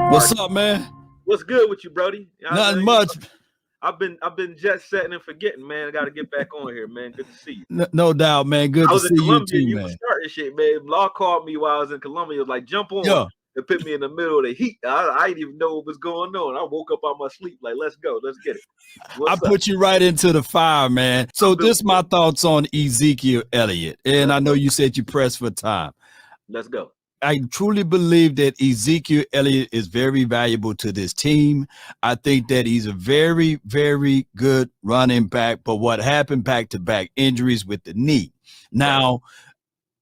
What's up, man? What's good with you, Brody? Nothing much. I've been jet setting and forgetting, man. I got to get back on here, man. Good to see you. No doubt, man. Good I to was in see you Colombia. too, You man. was starting shit, man. Law called me while I was in Colombia. He was like, jump on. Yeah. And put me in the middle of the heat. I didn't even know what was going on. I woke up out my sleep like, let's go. Let's get it. I put you right into the fire, man. So this my thoughts on Ezekiel Elliott. And I know you said you pressed for time. Let's go. I truly believe that Ezekiel Elliott is very valuable to this team. I think that he's a very, very good running back. But what happened back-to-back injuries with the knee. Now,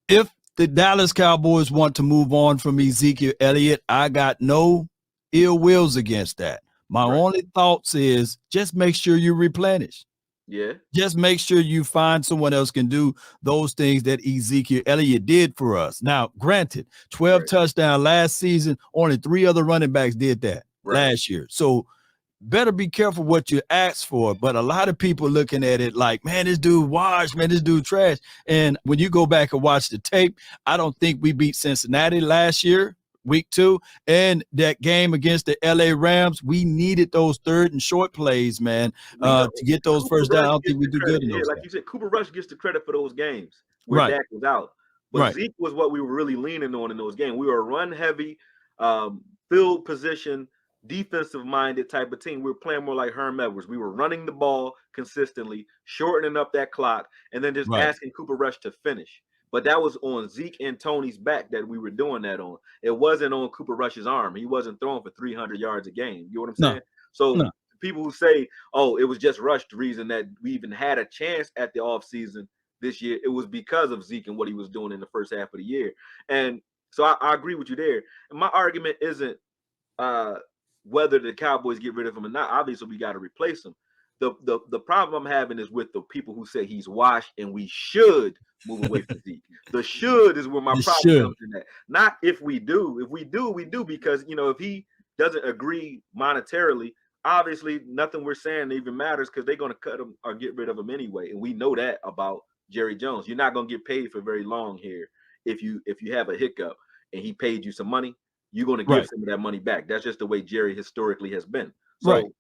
if the Dallas Cowboys want to move on from Ezekiel Elliott, I got no ill wills against that. My only thoughts is just make sure you replenish. Yeah. Just make sure you find someone else can do those things that Ezekiel Elliott did for us. Now, granted, 12 touchdowns last season, only 3 other running backs did that last year. So better be careful what you ask for. But a lot of people looking at it like, man, this dude washed, man, this dude trash. And when you go back and watch the tape, I don't think we beat Cincinnati last year, week 2. And that game against the LA Rams, we needed those third and short plays, man, to get those first down. I don't think we do good in those. Like you said, Cooper Rush gets the credit for those games where Dak was out. But Zeke was what we were really leaning on in those games. We were a run-heavy, field position, defensive-minded type of team. We were playing more like Herm Edwards. We were running the ball consistently, shortening up that clock, and then just asking Cooper Rush to finish. But that was on Zeke and Tony's back that we were doing that on. It wasn't on Cooper Rush's arm. He wasn't throwing for 300 yards a game. You know what I'm saying? So people who say, oh, it was just Rush, the reason that we even had a chance at the offseason this year, it was because of Zeke and what he was doing in the first half of the year. And so I agree with you there. And my argument isn't whether the Cowboys get rid of him or not. Obviously, we got to replace him. The problem I'm having is with the people who say he's washed and we should move away from Zeke. The should is where my problem comes in at. Not if we do. If we do, we do, because, you know, if he doesn't agree monetarily, obviously nothing we're saying even matters, because they're going to cut him or get rid of him anyway. And we know that about Jerry Jones. You're not going to get paid for very long here. If you have a hiccup and he paid you some money, you're going to give some of that money back. That's just the way Jerry historically has been. So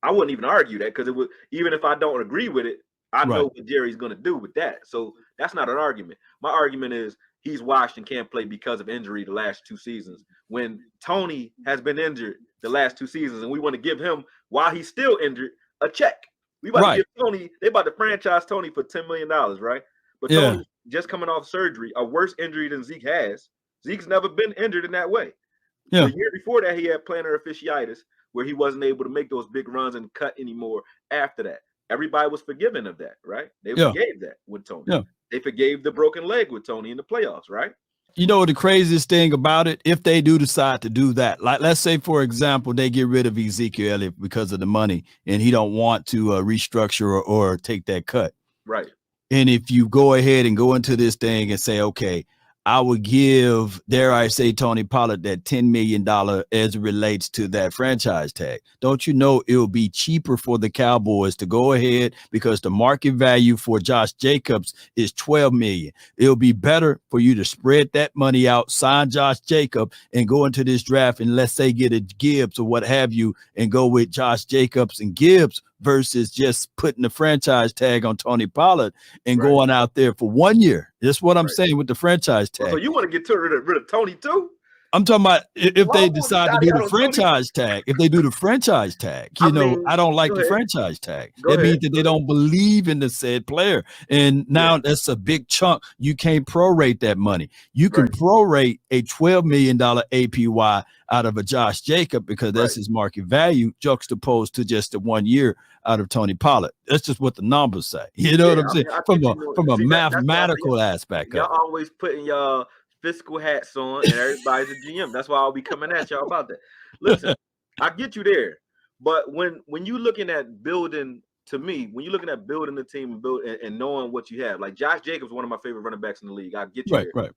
I wouldn't even argue that, because it would, even if I don't agree with it, I know what Jerry's going to do with that. So that's not an argument. My argument is he's washed and can't play because of injury the last 2 seasons, when Tony has been injured the last 2 seasons, and we want to give him, while he's still injured, a check. We about to give Tony, they about to franchise Tony for $10 million, right? But Tony just coming off surgery, a worse injury than Zeke has. Zeke's never been injured in that way. The year before that, he had plantar fasciitis, where he wasn't able to make those big runs and cut anymore after that. Everybody was forgiving of that, right? They forgave that with Tony. They forgave the broken leg with Tony in the playoffs, right? You know the craziest thing about it, if they do decide to do that, like let's say, for example, they get rid of Ezekiel Elliott because of the money and he don't want to restructure or take that cut. Right. And if you go ahead and go into this thing and say, okay, I would give, dare I say, Tony Pollard that $10 million as it relates to that franchise tag. Don't you know it will be cheaper for the Cowboys to go ahead, because the market value for Josh Jacobs is $12 million. It'll be better for you to spread that money out, sign Josh Jacobs, and go into this draft and let's say get a Gibbs or what have you, and go with Josh Jacobs and Gibbs, versus just putting the franchise tag on Tony Pollard and going out there for 1 year. That's what I'm saying with the franchise tag. So you want to get rid of Tony too? I'm talking about if they decide to do the franchise tag. If they do the franchise tag, I don't like the franchise tag. That means that they don't believe in the said player. And now that's a big chunk. You can't prorate that money. You can prorate a $12 million APY out of a Josh Jacobs, because that's his market value, juxtaposed to just the 1 year out of Tony Pollard. That's just what the numbers say. You know what I'm saying? From a mathematical aspect. Y'all always putting y'all fiscal hats on and everybody's a GM. That's why I'll be coming at y'all about that. Listen, I get you there. But when you're looking at building, to me, when you're looking at building the team and knowing what you have, like Josh Jacobs, one of my favorite running backs in the league, I get you there.